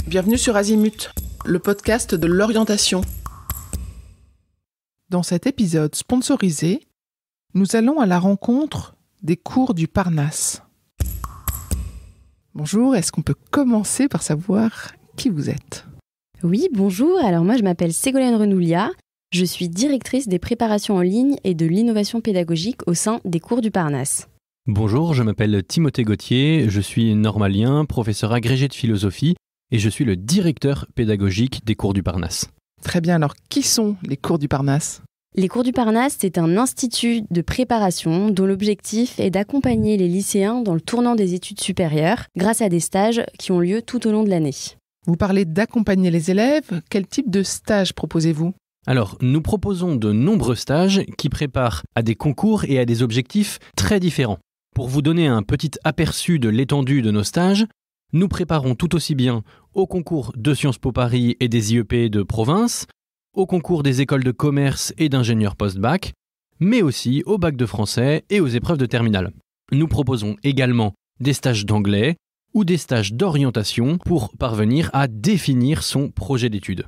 Bienvenue sur Azimut, le podcast de l'orientation. Dans cet épisode sponsorisé, nous allons à la rencontre des cours du Parnasse. Bonjour, est-ce qu'on peut commencer par savoir qui vous êtes ? Oui, bonjour. Alors moi, je m'appelle Ségolène Renoulia. Je suis directrice des préparations en ligne et de l'innovation pédagogique au sein des cours du Parnasse. Bonjour, je m'appelle Timothée Gauthier, je suis normalien, professeur agrégé de philosophie et je suis le directeur pédagogique des cours du Parnasse. Très bien, alors qui sont les cours du Parnasse ? Les cours du Parnasse, c'est un institut de préparation dont l'objectif est d'accompagner les lycéens dans le tournant des études supérieures grâce à des stages qui ont lieu tout au long de l'année. Vous parlez d'accompagner les élèves, quel type de stage proposez-vous ? Alors, nous proposons de nombreux stages qui préparent à des concours et à des objectifs très différents. Pour vous donner un petit aperçu de l'étendue de nos stages, nous préparons tout aussi bien au concours de Sciences Po Paris et des IEP de province, au concours des écoles de commerce et d'ingénieurs post-bac, mais aussi au bac de français et aux épreuves de terminale. Nous proposons également des stages d'anglais ou des stages d'orientation pour parvenir à définir son projet d'études.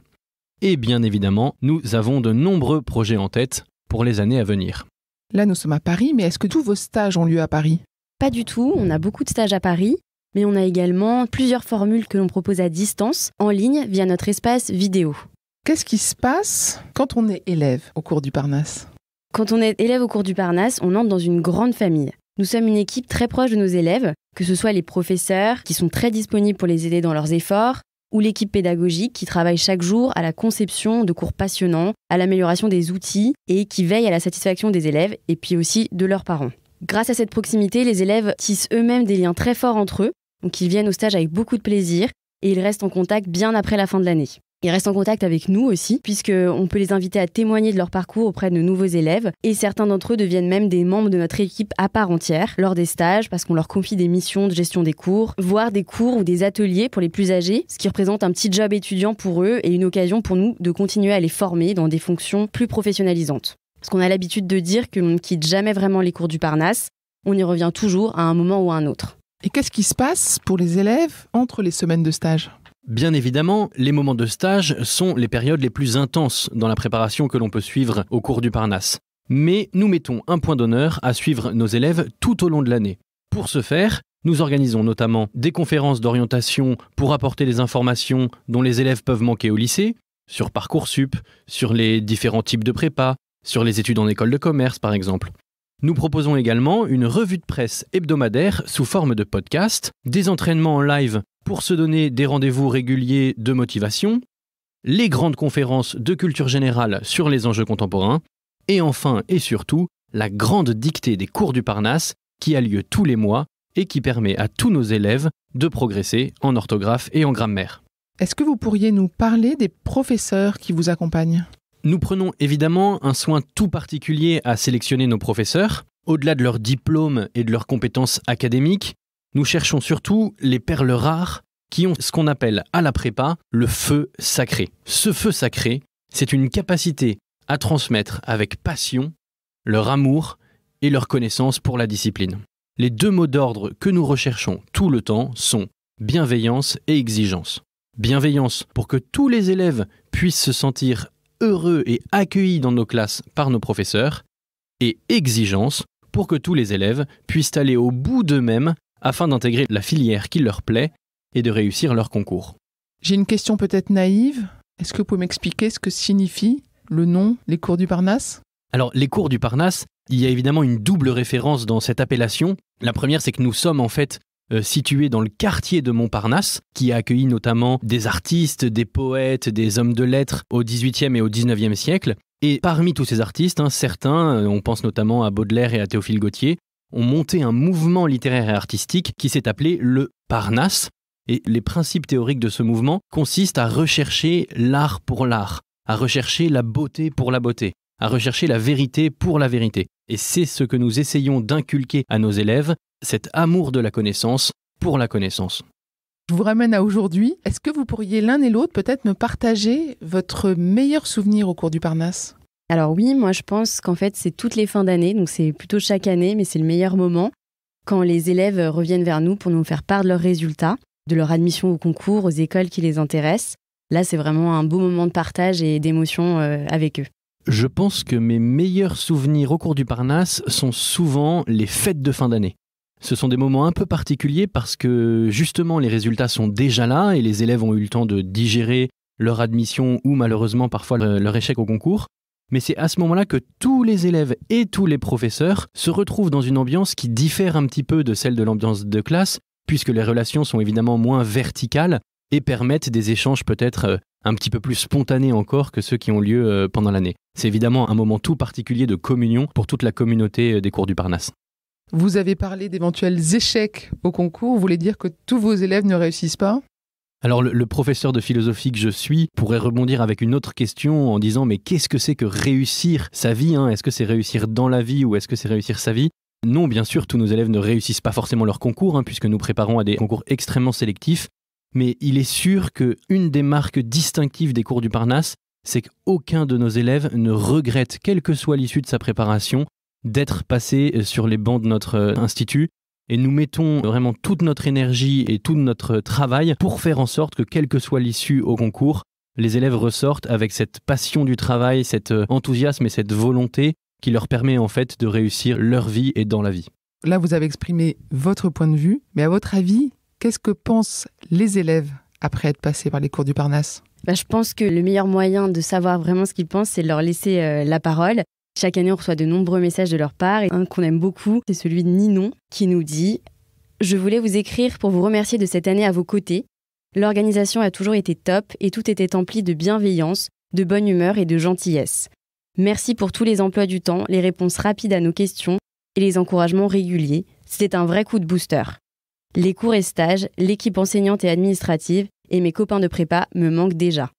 Et bien évidemment, nous avons de nombreux projets en tête pour les années à venir. Là, nous sommes à Paris, mais est-ce que tous vos stages ont lieu à Paris ? Pas du tout, on a beaucoup de stages à Paris, mais on a également plusieurs formules que l'on propose à distance, en ligne, via notre espace vidéo. Qu'est-ce qui se passe quand on est élève au cours du Parnasse ? Quand on est élève au cours du Parnasse, on entre dans une grande famille. Nous sommes une équipe très proche de nos élèves, que ce soit les professeurs, qui sont très disponibles pour les aider dans leurs efforts, ou l'équipe pédagogique qui travaille chaque jour à la conception de cours passionnants, à l'amélioration des outils et qui veille à la satisfaction des élèves et puis aussi de leurs parents. Grâce à cette proximité, les élèves tissent eux-mêmes des liens très forts entre eux, donc ils viennent au stage avec beaucoup de plaisir et ils restent en contact bien après la fin de l'année. Ils restent en contact avec nous aussi, puisqu'on peut les inviter à témoigner de leur parcours auprès de nouveaux élèves, et certains d'entre eux deviennent même des membres de notre équipe à part entière lors des stages, parce qu'on leur confie des missions de gestion des cours, voire des cours ou des ateliers pour les plus âgés, ce qui représente un petit job étudiant pour eux et une occasion pour nous de continuer à les former dans des fonctions plus professionnalisantes. Parce qu'on a l'habitude de dire que l'on ne quitte jamais vraiment les cours du Parnasse, on y revient toujours à un moment ou à un autre. Et qu'est-ce qui se passe pour les élèves entre les semaines de stage ? Bien évidemment, les moments de stage sont les périodes les plus intenses dans la préparation que l'on peut suivre au cours du Parnasse. Mais nous mettons un point d'honneur à suivre nos élèves tout au long de l'année. Pour ce faire, nous organisons notamment des conférences d'orientation pour apporter des informations dont les élèves peuvent manquer au lycée, sur Parcoursup, sur les différents types de prépa, sur les études en école de commerce par exemple. Nous proposons également une revue de presse hebdomadaire sous forme de podcast, des entraînements en live pour se donner des rendez-vous réguliers de motivation, les grandes conférences de culture générale sur les enjeux contemporains, et enfin et surtout, la grande dictée des cours du Parnasse qui a lieu tous les mois et qui permet à tous nos élèves de progresser en orthographe et en grammaire. Est-ce que vous pourriez nous parler des professeurs qui vous accompagnent ? Nous prenons évidemment un soin tout particulier à sélectionner nos professeurs. Au-delà de leurs diplômes et de leurs compétences académiques, nous cherchons surtout les perles rares qui ont ce qu'on appelle à la prépa le feu sacré. Ce feu sacré, c'est une capacité à transmettre avec passion leur amour et leur connaissance pour la discipline. Les deux mots d'ordre que nous recherchons tout le temps sont bienveillance et exigence. Bienveillance pour que tous les élèves puissent se sentir heureux et accueillis dans nos classes par nos professeurs, et exigence pour que tous les élèves puissent aller au bout d'eux-mêmes afin d'intégrer la filière qui leur plaît et de réussir leur concours. J'ai une question peut-être naïve. Est-ce que vous pouvez m'expliquer ce que signifie le nom « Les cours du Parnasse » ? Alors, les cours du Parnasse, il y a évidemment une double référence dans cette appellation. La première, c'est que nous sommes en fait situés dans le quartier de Montparnasse, qui a accueilli notamment des artistes, des poètes, des hommes de lettres au XVIIIe et au XIXe siècle. Et parmi tous ces artistes, certains, on pense notamment à Baudelaire et à Théophile Gautier, ont monté un mouvement littéraire et artistique qui s'est appelé le Parnasse. Et les principes théoriques de ce mouvement consistent à rechercher l'art pour l'art, à rechercher la beauté pour la beauté, à rechercher la vérité pour la vérité. Et c'est ce que nous essayons d'inculquer à nos élèves, cet amour de la connaissance pour la connaissance. Je vous ramène à aujourd'hui. Est-ce que vous pourriez l'un et l'autre peut-être me partager votre meilleur souvenir au cours du Parnasse ? Alors oui, moi je pense qu'en fait c'est toutes les fins d'année, donc c'est plutôt chaque année, mais c'est le meilleur moment quand les élèves reviennent vers nous pour nous faire part de leurs résultats. de leur admission au concours, aux écoles qui les intéressent. Là, c'est vraiment un beau moment de partage et d'émotion avec eux. Je pense que mes meilleurs souvenirs au cours du Parnasse sont souvent les fêtes de fin d'année. Ce sont des moments un peu particuliers parce que justement les résultats sont déjà là et les élèves ont eu le temps de digérer leur admission ou malheureusement parfois leur échec au concours. Mais c'est à ce moment-là que tous les élèves et tous les professeurs se retrouvent dans une ambiance qui diffère un petit peu de celle de l'ambiance de classe, puisque les relations sont évidemment moins verticales et permettent des échanges peut-être un petit peu plus spontanés encore que ceux qui ont lieu pendant l'année. C'est évidemment un moment tout particulier de communion pour toute la communauté des cours du Parnasse. Vous avez parlé d'éventuels échecs au concours. Vous voulez dire que tous vos élèves ne réussissent pas ? Alors le professeur de philosophie que je suis pourrait rebondir avec une autre question en disant mais qu'est-ce que c'est que réussir sa vie, hein ? Est-ce que c'est réussir dans la vie ou est-ce que c'est réussir sa vie ? Non, bien sûr, tous nos élèves ne réussissent pas forcément leur concours, puisque nous préparons à des concours extrêmement sélectifs. Mais il est sûr qu'une des marques distinctives des cours du Parnasse, c'est qu'aucun de nos élèves ne regrette, quelle que soit l'issue de sa préparation, d'être passé sur les bancs de notre institut. Et nous mettons vraiment toute notre énergie et tout notre travail pour faire en sorte que, quelle que soit l'issue au concours, les élèves ressortent avec cette passion du travail, cet enthousiasme et cette volonté qui leur permet en fait de réussir leur vie et dans la vie. Là, vous avez exprimé votre point de vue, mais à votre avis, qu'est-ce que pensent les élèves après être passés par les cours du Parnasse ? Je pense que le meilleur moyen de savoir vraiment ce qu'ils pensent, c'est de leur laisser la parole. Chaque année, on reçoit de nombreux messages de leur part. Et un qu'on aime beaucoup, c'est celui de Ninon, qui nous dit « Je voulais vous écrire pour vous remercier de cette année à vos côtés. L'organisation a toujours été top et tout était empli de bienveillance, de bonne humeur et de gentillesse. Merci pour tous les emplois du temps, les réponses rapides à nos questions et les encouragements réguliers. C'était un vrai coup de booster. Les cours et stages, l'équipe enseignante et administrative et mes copains de prépa me manquent déjà. »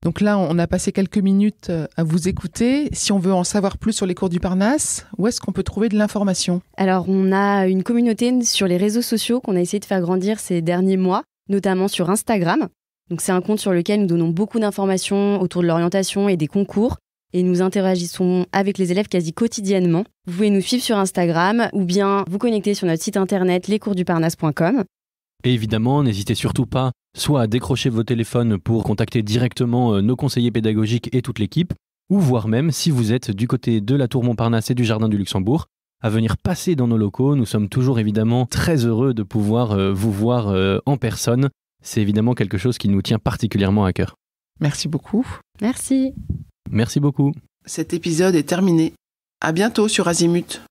Donc là, on a passé quelques minutes à vous écouter. Si on veut en savoir plus sur les cours du Parnasse, où est-ce qu'on peut trouver de l'information ? Alors, on a une communauté sur les réseaux sociaux qu'on a essayé de faire grandir ces derniers mois, notamment sur Instagram. Donc, c'est un compte sur lequel nous donnons beaucoup d'informations autour de l'orientation et des concours. Et nous interagissons avec les élèves quasi quotidiennement. Vous pouvez nous suivre sur Instagram ou bien vous connecter sur notre site internet lescoursduparnasse.com. Et évidemment, n'hésitez surtout pas soit à décrocher vos téléphones pour contacter directement nos conseillers pédagogiques et toute l'équipe, ou voire même, si vous êtes du côté de la Tour Montparnasse et du Jardin du Luxembourg, à venir passer dans nos locaux. Nous sommes toujours évidemment très heureux de pouvoir vous voir en personne. C'est évidemment quelque chose qui nous tient particulièrement à cœur. Merci beaucoup. Merci. Merci beaucoup. Cet épisode est terminé. À bientôt sur Azimut.